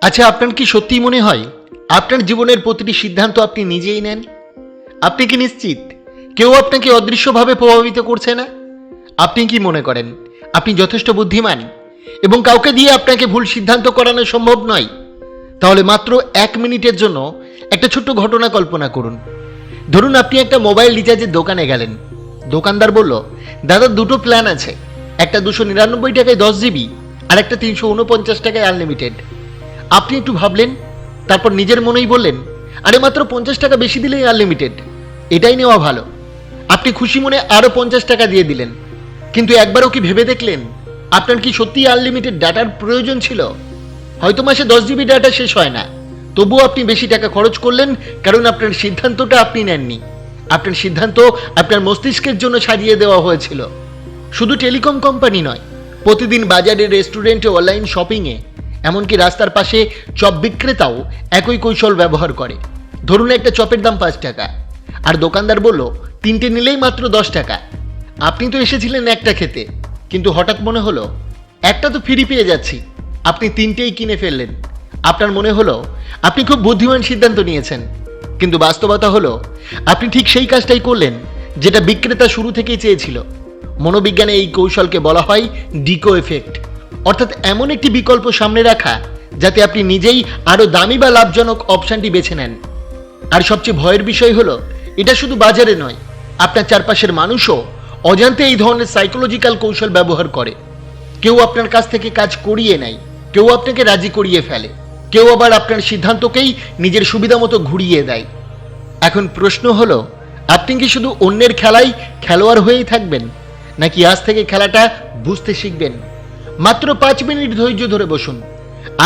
আচ্ছা, আপনার কি সত্যিই মনে হয় আপনার জীবনের প্রতিটি সিদ্ধান্ত আপনি নিজেই নেন? আপনি কি নিশ্চিত কেউ আপনাকে অদৃশ্যভাবে প্রভাবিত করছে না? আপনি কি মনে করেন আপনি যথেষ্ট বুদ্ধিমান এবং কাউকে দিয়ে আপনাকে ভুল সিদ্ধান্ত করানো সম্ভব নয়? তাহলে মাত্র 1 মিনিটের জন্য একটা ছোট্ট ঘটনা কল্পনা করুন। ধরুন আপনি একটা মোবাইল রিচার্জের দোকানে গেলেন। দোকানদার বলল, দাদা দুটো প্ল্যান আছে, একটা 299 টাকায় 10 জিবি আর একটা 349 টাকায় আনলিমিটেড। আপনি একটু ভাবলেন, তারপর নিজের মনেই বললেন, আরে মাত্র 50 টাকা বেশি দিলেই আনলিমিটেড, এটাই নেওয়া ভালো। আপনি খুশি মনে আরও 50 টাকা দিয়ে দিলেন। কিন্তু একবারও কি ভেবে দেখলেন আপনার কি সত্যিই আনলিমিটেড ডাটার প্রয়োজন ছিল? হয়তো মাসে 10 জিবি ডাটা শেষ হয় না, তবুও আপনি বেশি টাকা খরচ করলেন, কারণ আপনার সিদ্ধান্তটা আপনি নেননি। আপনার সিদ্ধান্ত আপনার মস্তিষ্কের জন্য সাজিয়ে দেওয়া হয়েছিল। শুধু টেলিকম কোম্পানি নয়, প্রতিদিন বাজারে, রেস্টুরেন্টে, অনলাইন শপিংয়ে, এমনকি রাস্তার পাশে চপ বিক্রেতাও একই কৌশল ব্যবহার করে। ধরুন একটা চপের দাম 5 টাকা, আর দোকানদার বলল 3টে নিলেই মাত্র 10 টাকা। আপনি তো এসেছিলেন একটা খেতে, কিন্তু হঠাৎ মনে হলো একটা তো ফ্রি পেয়ে যাচ্ছি। আপনি 3টেই কিনে ফেললেন। আপনার মনে হলো আপনি খুব বুদ্ধিমান সিদ্ধান্ত নিয়েছেন, কিন্তু বাস্তবতা হলো আপনি ঠিক সেই কাজটাই করলেন যেটা বিক্রেতা শুরু থেকেই চেয়েছিল। মনোবিজ্ঞানে এই কৌশলকে বলা হয় ডিকো এফেক্ট, অর্থাৎ এমন একটি বিকল্প সামনে রাখা যাতে আপনি নিজেই আরও দামি বা লাভজনক অপশানটি বেছে নেন। আর সবচেয়ে ভয়ের বিষয় হলো এটা শুধু বাজারে নয়, আপনার চারপাশের মানুষও অজান্তে এই ধরনের সাইকোলজিক্যাল কৌশল ব্যবহার করে। কেউ আপনার কাছ থেকে কাজ করিয়ে নেয়, কেউ আপনাকে রাজি করিয়ে ফেলে, কেউ আবার আপনার সিদ্ধান্তকেই নিজের সুবিধা মতো ঘুরিয়ে দেয়। এখন প্রশ্ন হলো, আপনি কি শুধু অন্যের খেলায় খেলোয়াড় হয়েই থাকবেন, নাকি আজ থেকে খেলাটা বুঝতে শিখবেন? মাত্র 5 মিনিট ধৈর্য ধরে বসুন।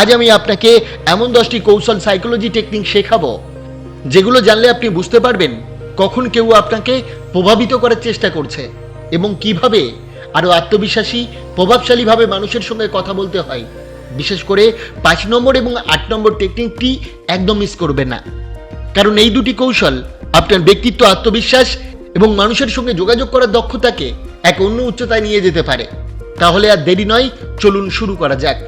আজ আমি আপনাকে এমন 10টি কৌশল, সাইকোলজি টেকনিক শেখাবো যেগুলো জানলে আপনি বুঝতে পারবেন কখন কেউ আপনাকে প্রভাবিত করার চেষ্টা করছে এবং কিভাবে আরও আত্মবিশ্বাসী, প্রভাবশালীভাবে মানুষের সঙ্গে কথা বলতে হয়। বিশেষ করে 5 নম্বর এবং 8 নম্বর টেকনিকটি একদম মিস করবেন না, কারণ এই দুটি কৌশল আপনার ব্যক্তিত্ব, আত্মবিশ্বাস এবং মানুষের সঙ্গে যোগাযোগ করার দক্ষতাকে এক অন্য উচ্চতায় নিয়ে যেতে পারে। তাহলে আর দেরি নয়, চলুন শুরু করা যাক।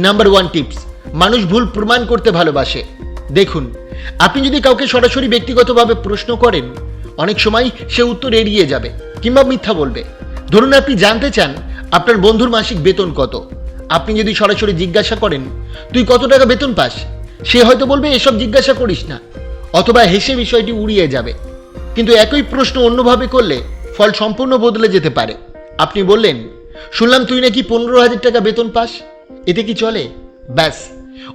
নাম্বার 1 টিপস, মানুষ ভুল প্রমাণ করতে ভালোবাসে। দেখুন, আপনি যদি কাউকে সরাসরি ব্যক্তিগতভাবে প্রশ্ন করেন, অনেক সময় সে উত্তর এড়িয়ে যাবে কিংবা মিথ্যা বলবে। ধরুন আপনি জানতে চান আপনার বন্ধুর মাসিক বেতন কত। আপনি যদি সরাসরি জিজ্ঞাসা করেন, তুই কত টাকা বেতন পাস, সে হয়তো বলবে, এসব জিজ্ঞাসা করিস না, অথবা হেসে বিষয়টি উড়িয়ে যাবে। কিন্তু একই প্রশ্ন অন্যভাবে করলে ফল সম্পূর্ণ বদলে যেতে পারে। আপনি বললেন, শুনলাম তুই নাকি 15,000 টাকা বেতন পাস, এতে কি চলে? ব্যাস,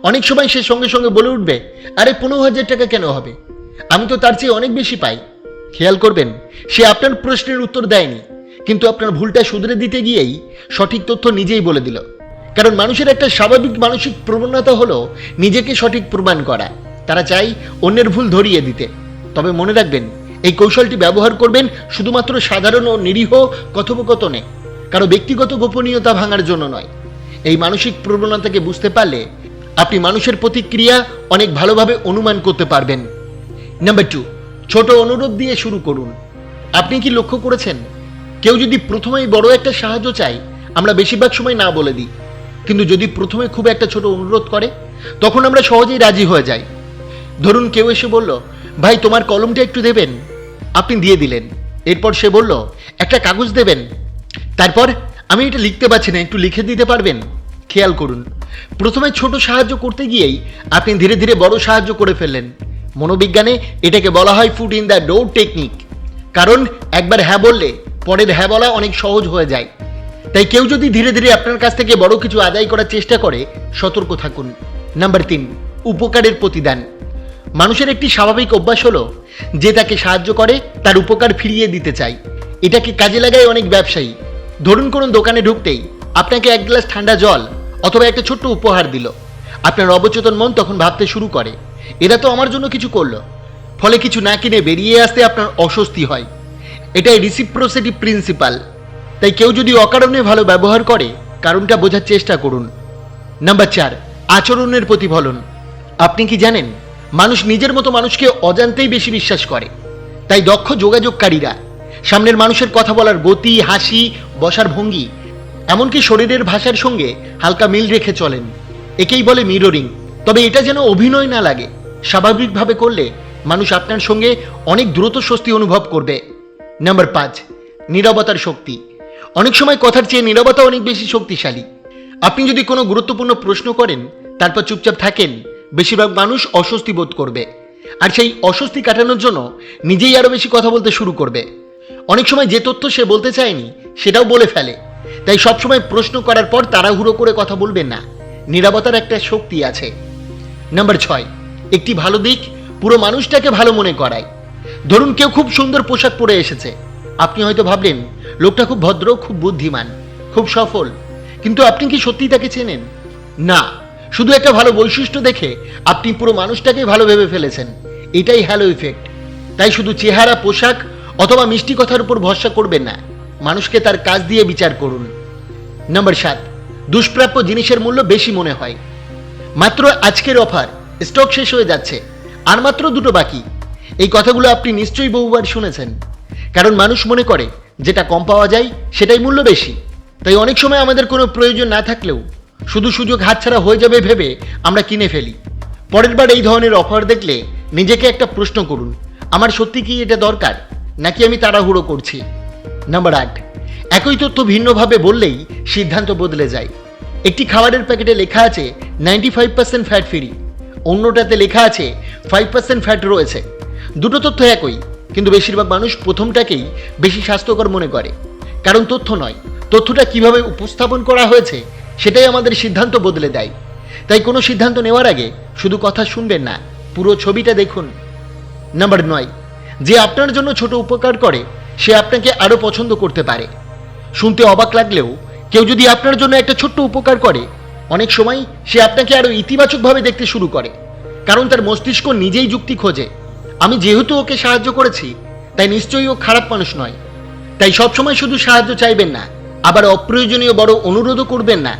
অনেক সময় সে সঙ্গে সঙ্গে বলে উঠবে, আরে 15,000 টাকা কেন হবে, আমি তো তার চেয়ে অনেক বেশি পাই। খেয়াল করবেন, সে আপনার প্রশ্নের উত্তর দেয়নি, কিন্তু আপনার ভুলটা শুধরে দিতে গিয়েই সঠিক তথ্য নিজেই বলে দিল। কারণ মানুষের একটা স্বাভাবিক মানসিক প্রবণতা হলো নিজেকে সঠিক প্রমাণ করা। তারা চায় অন্যের ভুল ধরিয়ে দিতে। তবে মনে রাখবেন, এই কৌশলটি ব্যবহার করবেন শুধুমাত্র সাধারণ ও নিরীহ কথোপকথনে, কারো ব্যক্তিগত গোপনীয়তা ভাঙার জন্য নয়। এই মানসিক প্রবণতাকে বুঝতে পারলে আপনি মানুষের প্রতিক্রিয়া অনেক ভালোভাবে অনুমান করতে পারবেন। নাম্বার 2, ছোট অনুরোধ দিয়ে শুরু করুন। আপনি কি লক্ষ্য করেছেন, কেউ যদি প্রথমেই বড় একটা সাহায্য চায়, আমরা বেশিরভাগ সময় না বলে দিই, কিন্তু যদি প্রথমে খুব একটা ছোট অনুরোধ করে, তখন আমরা সহজেই রাজি হয়ে যাই। ধরুন কেউ এসে বলল, ভাই তোমার কলমটা একটু দেবেন। আপনি দিয়ে দিলেন। এরপর সে বলল, একটা কাগজ দেবেন। তারপর, আমি এটা লিখতে পারছি না, একটু লিখে দিতে পারবেন? খেয়াল করুন, প্রথমে ছোট সাহায্য করতে গিয়েই আপনি ধীরে ধীরে বড় সাহায্য করে ফেললেন। মনোবিজ্ঞানে এটাকে বলা হয় foot in the door technique, কারণ একবার হ্যাঁ বললে পরের হ্যাঁ বলা অনেক সহজ হয়ে যায়। তাই কেউ যদি ধীরে ধীরে আপনার কাছ থেকে বড় কিছু আদায় করার চেষ্টা করে, সতর্ক থাকুন। নাম্বার 3, উপকারের প্রতিদান। মানুষের একটি স্বাভাবিক অভ্যাস হলো যে তাকে সাহায্য করে তার উপকার ফিরিয়ে দিতে চায়। এটাকে কাজে লাগায় অনেক ব্যবসায়ী। ধরুন কোনো দোকানে ঢুকতেই আপনাকে 1 গ্লাস ঠান্ডা জল অথবা একটা ছোট্ট উপহার দিল। আপনার অবচেতন মন তখন ভাবতে শুরু করে, এরা তো আমার জন্য কিছু করলো। ফলে কিছু না কিনে বেরিয়ে আসতে আপনার অস্বস্তি হয়। এটাই রিসিপ্রোসিটি প্রিন্সিপাল। তাই কেউ যদি অকারণে ভালো ব্যবহার করে, কারণটা বোঝার চেষ্টা করুন। নাম্বার 4, আচরণের প্রতিফলন। আপনি কি জানেন, মানুষ নিজের মতো মানুষকে অজান্তেই বেশি বিশ্বাস করে। তাই দক্ষ যোগাযোগকারীরা সামনের মানুষের কথা বলার গতি, হাসি, বসার ভঙ্গি, এমনকি শরীরের ভাষার সঙ্গে হালকা মিল রেখে চলেন। একেই বলে মিররিং। তবে এটা যেন অভিনয় না লাগে। স্বাভাবিকভাবে করলে মানুষ আপনার সঙ্গে অনেক দ্রুত স্বস্তি অনুভব করবে। নাম্বার 5, নীরবতার শক্তি। অনেক সময় কথার চেয়ে নীরবতা অনেক বেশি শক্তিশালী। আপনি যদি কোনো গুরুত্বপূর্ণ প্রশ্ন করেন তারপর চুপচাপ থাকেন, বেশিরভাগ মানুষ অস্বস্তি বোধ করবে, আর সেই অস্বস্তি কাটানোর জন্য নিজেই আরো বেশি কথা বলতে শুরু করবে। অনেক সময় যে তথ্য সে বলতে চায়নি সেটাও বলে ফেলে। তাই সবসময় প্রশ্ন করার পর তাড়াহুড়ো করে কথা বলবেন না। নীরবতার একটা শক্তি আছে। নাম্বার 6, একটি ভালো দিক পুরো মানুষটাকে ভালো মনে করায়। ধরুন কেউ খুব সুন্দর পোশাক পরে এসেছে, আপনি হয়তো ভাবলেন লোকটা খুব ভদ্র, খুব বুদ্ধিমান, খুব সফল, কিন্তু আপনি কি সত্যি তাকে চেনেন? না, শুধু একটা ভালো বৈশিষ্ট্য দেখে আপনি পুরো মানুষটাকে ভালো ভেবে ফেলেছেন। এটাই হ্যালো ইফেক্ট। তাই শুধু চেহারা, পোশাক অথবা মিষ্টি কথার উপর ভরসা করবেন না, মানুষকে তার কাজ দিয়ে বিচার করুন। নাম্বার 7, দুষ্প্রাপ্য জিনিসের মূল্য বেশি মনে হয়। মাত্র আজকের অফার, স্টক শেষ হয়ে যাচ্ছে, আর মাত্র 2টো বাকি। এই কথাগুলো আপনি নিশ্চয়ই বহুবার শুনেছেন। কারণ মানুষ মনে করে যেটা কম পাওয়া যায় সেটাই মূল্য বেশি। তাই অনেক সময় আমাদের কোনো প্রয়োজন না থাকলেও শুধু সুযোগ হাতছাড়া হয়ে যাবে ভেবে আমরা কিনে ফেলি। পরের বার এই ধরনের অফার দেখলে নিজেকে একটা প্রশ্ন করুন, আমার সত্যি কি এটা দরকার, নাকি আমি তাড়াহুড়ো করছি? নাম্বার 8, একই তথ্য ভিন্নভাবে বললেই সিদ্ধান্ত বদলে যায়। একটি খাবারের প্যাকেটে লেখা আছে 95% ফ্যাট ফ্রি, অন্যটাতে লেখা আছে 5% ফ্যাট রয়েছে। দুটো তথ্য একই, কিন্তু বেশিরভাগ মানুষ প্রথমটাকেই বেশি স্বাস্থ্যকর মনে করে। কারণ তথ্য নয়, তথ্যটা কিভাবে উপস্থাপন করা হয়েছে সেটাই আমাদের সিদ্ধান্ত বদলে দেয়। তাই কোনো সিদ্ধান্ত নেওয়ার আগে শুধু কথা শুনবেন না, পুরো ছবিটা দেখুন। নাম্বার 9, যে আপনার জন্য ছোট উপকার করে সে আপনাকে আরো পছন্দ করতে পারে। শুনতে অবাক লাগলেও কেউ যদি আপনার জন্য একটা ছোট্ট উপকার করে, অনেক সময় সে আপনাকে আরো ইতিবাচকভাবে দেখতে শুরু করে। কারণ তার মস্তিষ্ক নিজেই যুক্তি খোঁজে, আমি যেহেতু ওকে সাহায্য করেছি তাই নিশ্চয়ই ও খারাপ মানুষ নয়। তাই সবসময় শুধু সাহায্য চাইবেন না, আবার অপ্রয়োজনীয় বড় অনুরোধও করবেন না।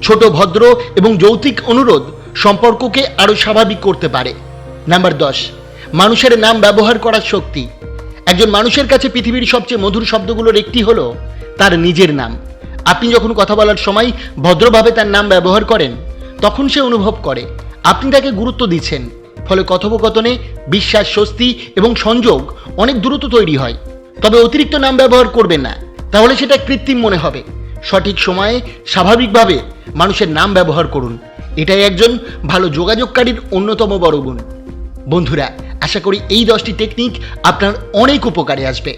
ছোট, ভদ্র এবং যৌক্তিক অনুরোধ সম্পর্ককে আরো স্বাভাবিক করতে পারে। নাম্বার 10, মানুষের নাম ব্যবহার করার শক্তি। একজন মানুষের কাছে পৃথিবীর সবচেয়ে মধুর শব্দগুলোর একটি হলো তার নিজের নাম। আপনি যখন কথা বলার সময় ভদ্রভাবে তার নাম ব্যবহার করেন, তখন সে অনুভব করে আপনি তাকে গুরুত্ব দিচ্ছেন। ফলে কথোপকথনে বিশ্বাস, স্বস্তি এবং সংযোগ অনেক দ্রুত তৈরি হয়। তবে অতিরিক্ত নাম ব্যবহার করবেন না, তাহলে সেটা কৃত্রিম মনে হবে। সঠিক সময়ে স্বাভাবিকভাবে মানুষের নাম ব্যবহার করুন, এটাই একজন ভালো যোগাযোগকারীর অন্যতম বড় গুণ। বন্ধুরা, আশা করি এই 10টি টেকনিক আপনার অনেক উপকারে আসবে।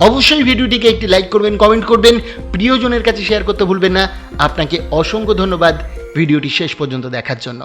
অবশ্যই ভিডিওটিকে একটি লাইক করবেন, কমেন্ট করবেন, প্রিয়জনের কাছে শেয়ার করতে ভুলবেন না। আপনাকে অসংখ্য ধন্যবাদ ভিডিওটি শেষ পর্যন্ত দেখার জন্য।